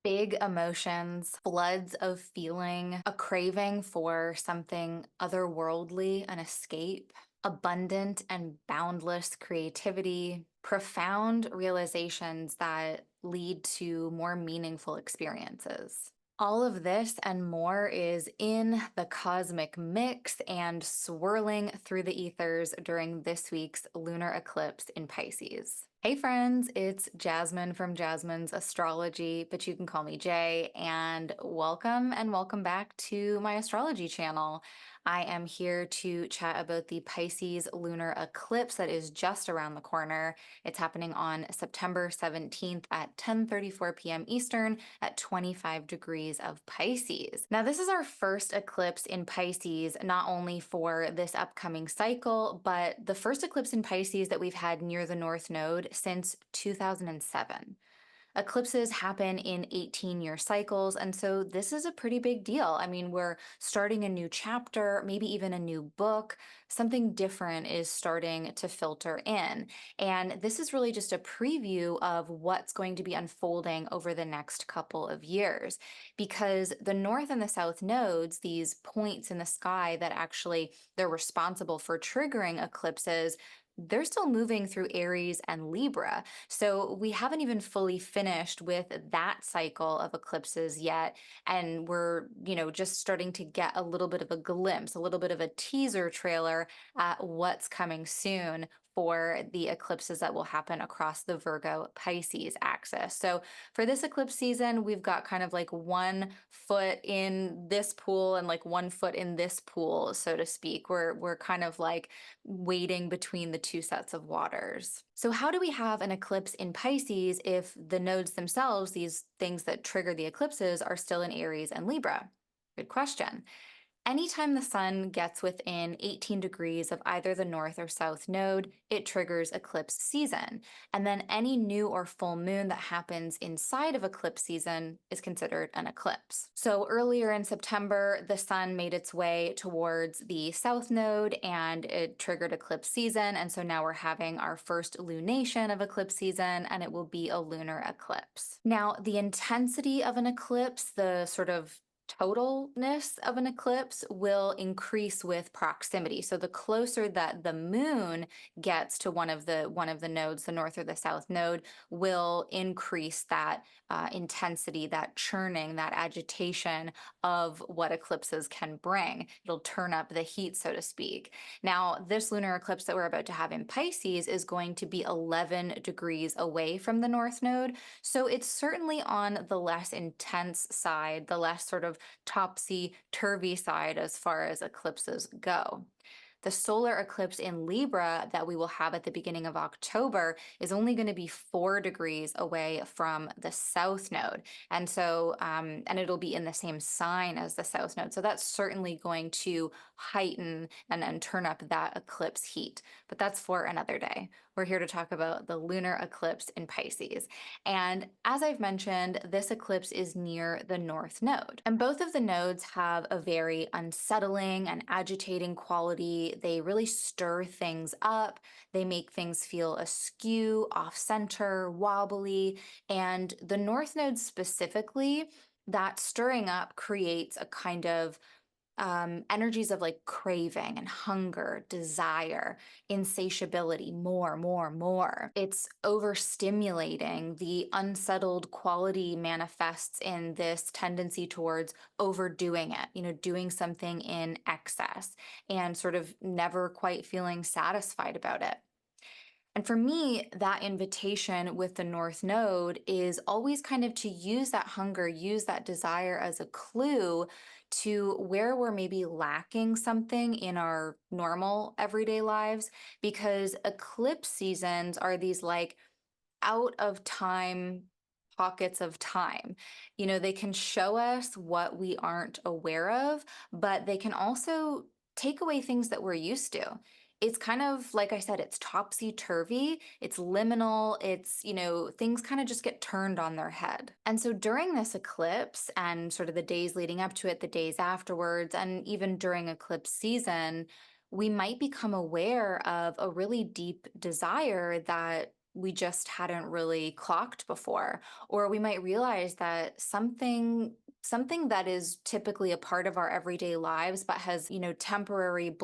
Big emotions, floods of feeling, a craving for something otherworldly, an escape, abundant and boundless creativity, profound realizations that lead to more meaningful experiences. All of this and more is in the cosmic mix and swirling through the ethers during this week's lunar eclipse in Pisces. Hey friends, it's Jasmine from Jasmine's Astrology, but you can call me Jay, and welcome back to my astrology channel. I am here to chat about the Pisces lunar eclipse that is just around the corner. It's happening on September 17th at 10:34 p.m. Eastern at 25 degrees of Pisces. Now, this is our first eclipse in Pisces, not only for this upcoming cycle, but the first eclipse in Pisces that we've had near the North Node since 2007. Eclipses happen in 18-year cycles, and so this is a pretty big deal. I mean, we're starting a new chapter, maybe even a new book. Something different is starting to filter in. And this is really just a preview of what's going to be unfolding over the next couple of years. Because the North and the South nodes, these points in the sky that actually they're responsible for triggering eclipses, they're still moving through Aries and Libra. So we haven't even fully finished with that cycle of eclipses yet. And we're, just starting to get a little bit of a glimpse, a little bit of a teaser trailer at what's coming soon for the eclipses that will happen across the Virgo Pisces axis. So for this eclipse season, we've got kind of like one foot in this pool and like one foot in this pool, so to speak. We're kind of like wading between the two sets of waters. So, how do we have an eclipse in Pisces if the nodes themselves, these things that trigger the eclipses, are still in Aries and Libra? Good question. Anytime the sun gets within 18 degrees of either the north or south node, it triggers eclipse season. And then any new or full moon that happens inside of eclipse season is considered an eclipse. So earlier in September, the sun made its way towards the south node and it triggered eclipse season. And so now we're having our first lunation of eclipse season, and it will be a lunar eclipse. Now, the intensity of an eclipse, the sort of totalness of an eclipse will increase with proximity. So the closer that the moon gets to one of the nodes, the north or the south node, will increase that intensity, that churning, that agitation of what eclipses can bring. It'll turn up the heat, so to speak. Now, this lunar eclipse that we're about to have in Pisces is going to be 11 degrees away from the north node. So it's certainly on the less intense side, the less sort of topsy-turvy side as far as eclipses go. The solar eclipse in Libra that we will have at the beginning of October is only going to be 4 degrees away from the south node. And it'll be in the same sign as the south node. So that's certainly going to heighten and turn up that eclipse heat. But that's for another day. We're here to talk about the lunar eclipse in Pisces. And as I've mentioned, this eclipse is near the north node. And both of the nodes have a very unsettling and agitating quality. They really stir things up. They make things feel askew, off center, wobbly. And the north node specifically, that stirring up creates a kind of energies of like craving and hunger, desire, insatiability, more, more, more. It's overstimulating. The unsettled quality manifests in this tendency towards overdoing it, doing something in excess and sort of never quite feeling satisfied about it. And for me, that invitation with the North Node is always kind of to use that hunger, use that desire as a clue to where we're maybe lacking something in our normal everyday lives. Because eclipse seasons are these like out of time pockets of time. They can show us what we aren't aware of, but they can also take away things that we're used to. It's kind of, like I said, it's topsy-turvy, it's liminal, things kind of just get turned on their head. And so during this eclipse and sort of the days leading up to it, the days afterwards, and even during eclipse season, we might become aware of a really deep desire that we just hadn't really clocked before. Or we might realize that something that is typically a part of our everyday lives but has, temporary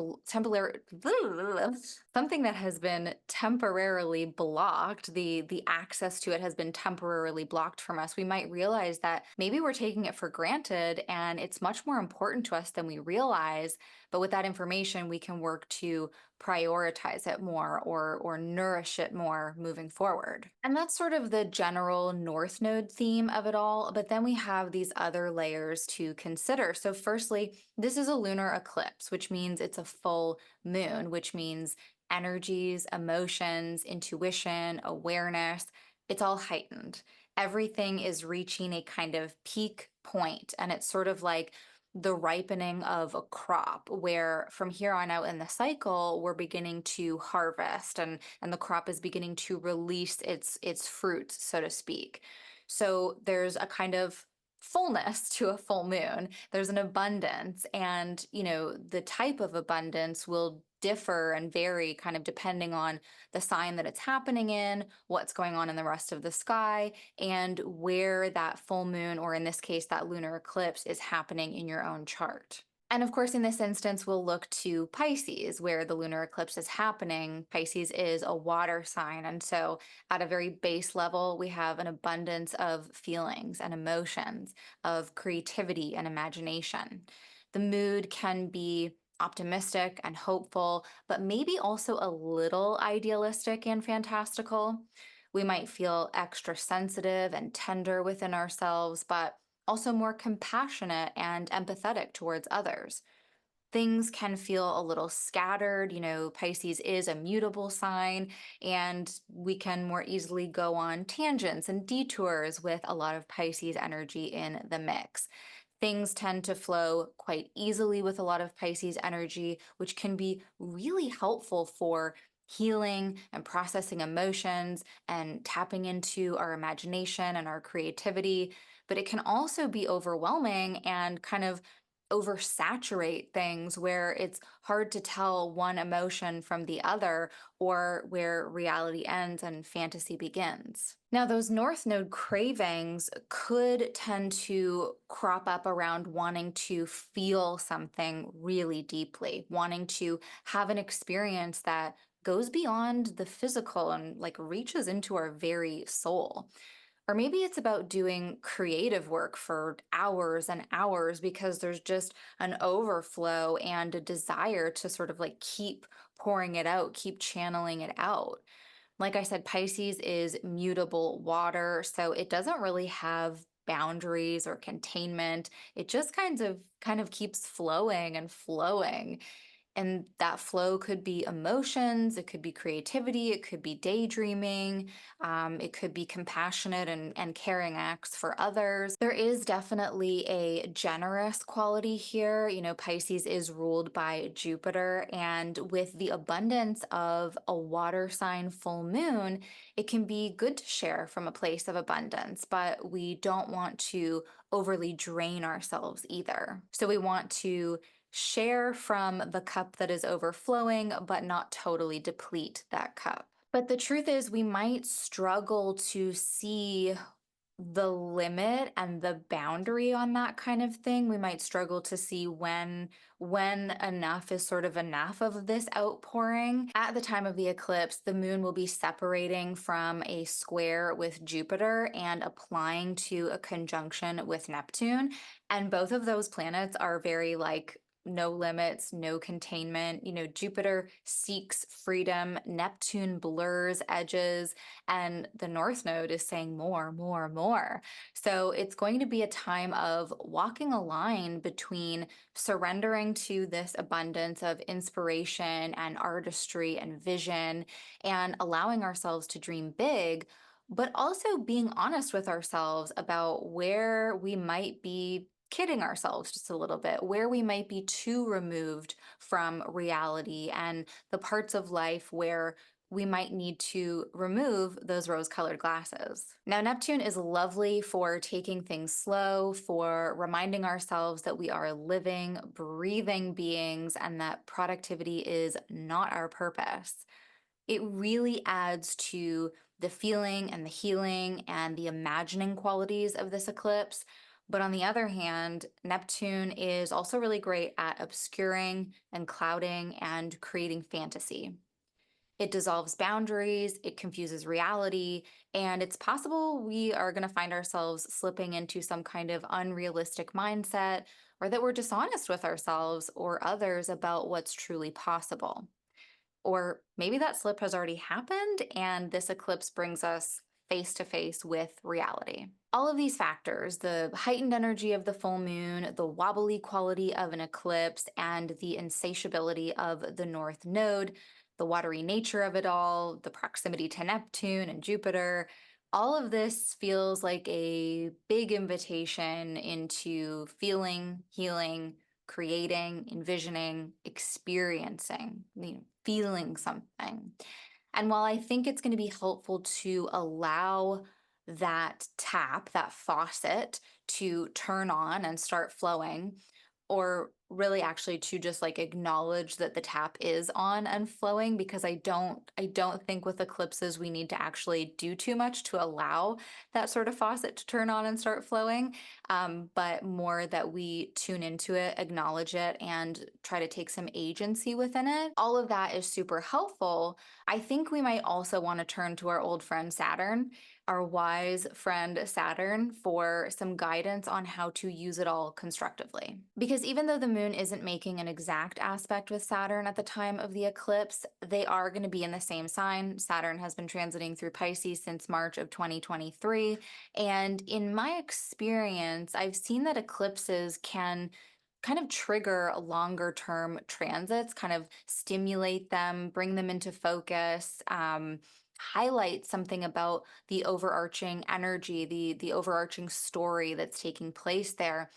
something that has been temporarily blocked, the access to it has been temporarily blocked from us. We might realize that maybe we're taking it for granted and it's much more important to us than we realize. But with that information, we can work to prioritize it more or nourish it more moving forward. And that's sort of the general North Node theme of it all. But then we have these other layers to consider. So, firstly, this is a lunar eclipse, which means it's a full moon, which means energies, emotions, intuition, awareness, it's all heightened. Everything is reaching a kind of peak point, and it's sort of like the ripening of a crop where from here on out in the cycle we're beginning to harvest and the crop is beginning to release its fruits, so to speak. So there's a kind of fullness to a full moon. There's an abundance, and the type of abundance will differ and vary kind of depending on the sign that it's happening in, what's going on in the rest of the sky, and where that full moon, or in this case, that lunar eclipse, is happening in your own chart. And of course, in this instance, we'll look to Pisces, where the lunar eclipse is happening. Pisces is a water sign. And so, at a very base level, we have an abundance of feelings and emotions, of creativity and imagination. The mood can be optimistic and hopeful, but maybe also a little idealistic and fantastical. We might feel extra sensitive and tender within ourselves, but also more compassionate and empathetic towards others. Things can feel a little scattered. Pisces is a mutable sign, and we can more easily go on tangents and detours with a lot of Pisces energy in the mix. Things tend to flow quite easily with a lot of Pisces energy, which can be really helpful for healing and processing emotions and tapping into our imagination and our creativity. But it can also be overwhelming and kind of oversaturate things where it's hard to tell one emotion from the other, or where reality ends and fantasy begins. Now, those North Node cravings could tend to crop up around wanting to feel something really deeply, wanting to have an experience that goes beyond the physical and like reaches into our very soul. Or maybe it's about doing creative work for hours and hours because there's just an overflow and a desire to sort of like keep pouring it out, keep channeling it out. Like I said, Pisces is mutable water, so it doesn't really have boundaries or containment. It just kind of keeps flowing and flowing. And that flow could be emotions, it could be creativity, it could be daydreaming, it could be compassionate and caring acts for others. There is definitely a generous quality here. Pisces is ruled by Jupiter, and with the abundance of a water sign full moon, it can be good to share from a place of abundance, but we don't want to overly drain ourselves either. So we want to share from the cup that is overflowing, but not totally deplete that cup. But the truth is, we might struggle to see the limit and the boundary on that kind of thing. We might struggle to see when enough is sort of enough of this outpouring. At the time of the eclipse, the moon will be separating from a square with Jupiter and applying to a conjunction with Neptune. And both of those planets are very like no limits, no containment. Jupiter seeks freedom, Neptune blurs edges, and the North Node is saying more, more, more. So it's going to be a time of walking a line between surrendering to this abundance of inspiration and artistry and vision and allowing ourselves to dream big, but also being honest with ourselves about where we might be kidding ourselves just a little bit, where we might be too removed from reality, and the parts of life where we might need to remove those rose-colored glasses. Now, Neptune is lovely for taking things slow, for reminding ourselves that we are living, breathing beings, and that productivity is not our purpose. It really adds to the feeling and the healing and the imagining qualities of this eclipse. But on the other hand, Neptune is also really great at obscuring and clouding and creating fantasy. It dissolves boundaries, it confuses reality, and it's possible we are going to find ourselves slipping into some kind of unrealistic mindset, or that we're dishonest with ourselves or others about what's truly possible. Or maybe that slip has already happened and this eclipse brings us face to face with reality. All of these factors, the heightened energy of the full moon, the wobbly quality of an eclipse, and the insatiability of the North Node, the watery nature of it all, the proximity to Neptune and Jupiter, all of this feels like a big invitation into feeling, healing, creating, envisioning, experiencing, feeling something. And while I think it's going to be helpful to allow that tap, that faucet to turn on and start flowing, or really actually to just like acknowledge that the tap is on and flowing, because I don't think with eclipses we need to actually do too much to allow that sort of faucet to turn on and start flowing, but more that we tune into it, acknowledge it, and try to take some agency within it. All of that is super helpful. I think we might also want to turn to our old friend Saturn, our wise friend Saturn, for some guidance on how to use it all constructively. Because even though the moon isn't making an exact aspect with Saturn at the time of the eclipse, they are going to be in the same sign. Saturn has been transiting through Pisces since March of 2023. And in my experience, I've seen that eclipses can kind of trigger longer term transits, kind of stimulate them, bring them into focus, highlight something about the overarching energy, the overarching story that's taking place there.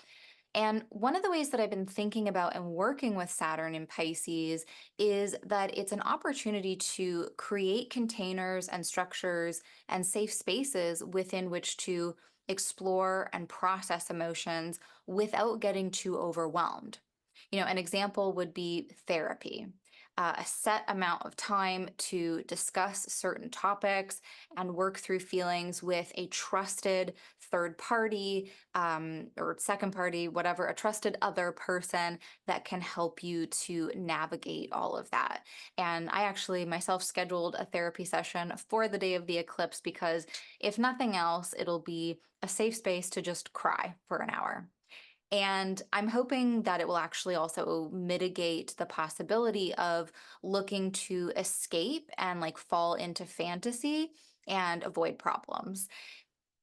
And one of the ways that I've been thinking about and working with Saturn in Pisces is that it's an opportunity to create containers and structures and safe spaces within which to explore and process emotions without getting too overwhelmed. An example would be therapy. A set amount of time to discuss certain topics and work through feelings with a trusted third party, or second party, whatever, a trusted other person that can help you to navigate all of that. And I actually myself scheduled a therapy session for the day of the eclipse because, if nothing else, it'll be a safe space to just cry for an hour. And I'm hoping that it will actually also mitigate the possibility of looking to escape and like fall into fantasy and avoid problems,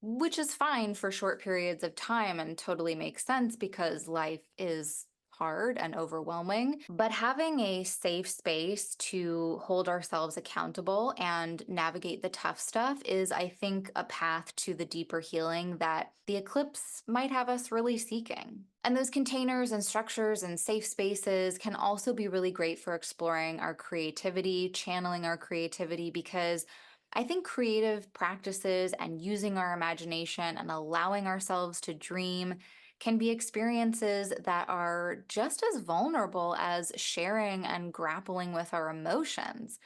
which is fine for short periods of time and totally makes sense because life is hard and overwhelming. But having a safe space to hold ourselves accountable and navigate the tough stuff is, I think, a path to the deeper healing that the eclipse might have us really seeking. And those containers and structures and safe spaces can also be really great for exploring our creativity, channeling our creativity, because I think creative practices and using our imagination and allowing ourselves to dream can be experiences that are just as vulnerable as sharing and grappling with our emotions.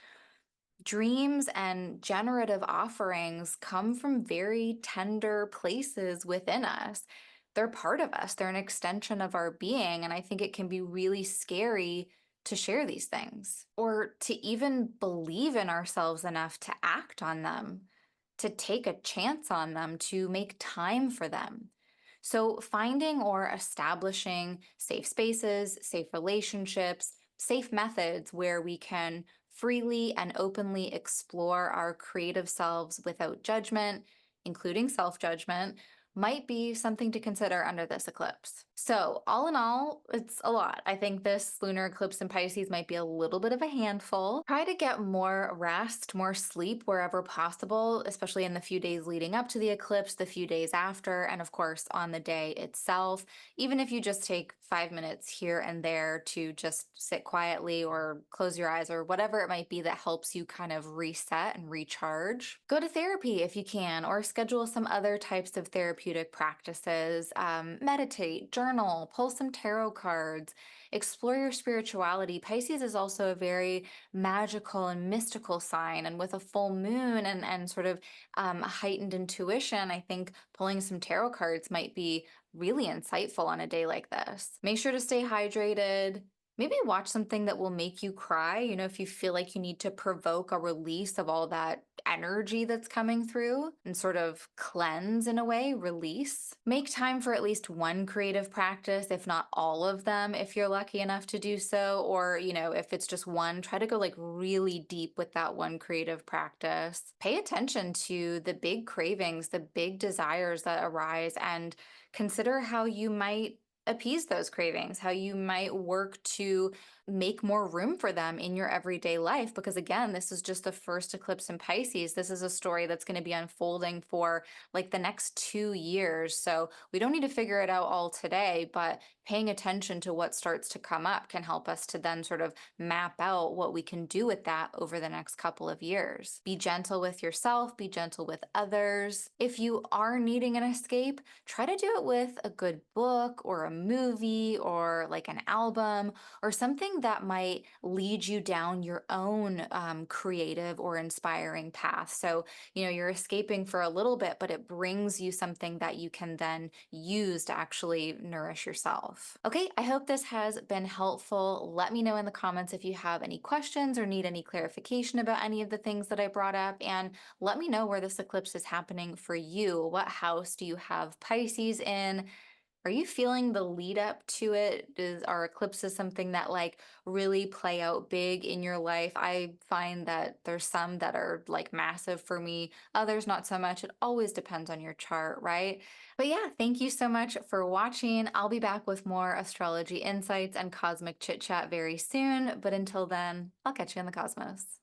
Dreams and generative offerings come from very tender places within us. They're part of us, they're an extension of our being. And I think it can be really scary to share these things or to even believe in ourselves enough to act on them, to take a chance on them, to make time for them. So, finding or establishing safe spaces, safe relationships, safe methods where we can freely and openly explore our creative selves without judgment, including self judgment, might be something to consider under this eclipse. So, all in all, it's a lot. I think this lunar eclipse in Pisces might be a little bit of a handful. Try to get more rest, more sleep wherever possible, especially in the few days leading up to the eclipse, the few days after, and of course on the day itself. Even if you just take 5 minutes here and there to just sit quietly or close your eyes or whatever it might be that helps you kind of reset and recharge. Go to therapy if you can, or schedule some other types of therapy therapeutic practices. Meditate, journal, pull some tarot cards, explore your spirituality. Pisces is also a very magical and mystical sign. And with a full moon and sort of a heightened intuition, I think pulling some tarot cards might be really insightful on a day like this. Make sure to stay hydrated. Maybe watch something that will make you cry, if you feel like you need to provoke a release of all that energy that's coming through and sort of cleanse in a way, release. Make time for at least one creative practice, if not all of them, if you're lucky enough to do so. Or, if it's just one, try to go like really deep with that one creative practice. Pay attention to the big cravings, the big desires that arise, and consider how you might appease those cravings, how you might work to make more room for them in your everyday life. Because again, this is just the first eclipse in Pisces. This is a story that's going to be unfolding for like the next 2 years. So we don't need to figure it out all today, but paying attention to what starts to come up can help us to then sort of map out what we can do with that over the next couple of years. Be gentle with yourself, be gentle with others. If you are needing an escape, try to do it with a good book or a movie or like an album or something that might lead you down your own creative or inspiring path. So, you're escaping for a little bit, but it brings you something that you can then use to actually nourish yourself. Okay, I hope this has been helpful. Let me know in the comments if you have any questions or need any clarification about any of the things that I brought up. And let me know where this eclipse is happening for you. What house do you have Pisces in? Are you feeling the lead up to it? Are eclipses something that like really play out big in your life? I find that there's some that are like massive for me, others not so much. It always depends on your chart, right? But yeah, thank you so much for watching. I'll be back with more astrology insights and cosmic chit chat very soon. But until then, I'll catch you in the cosmos.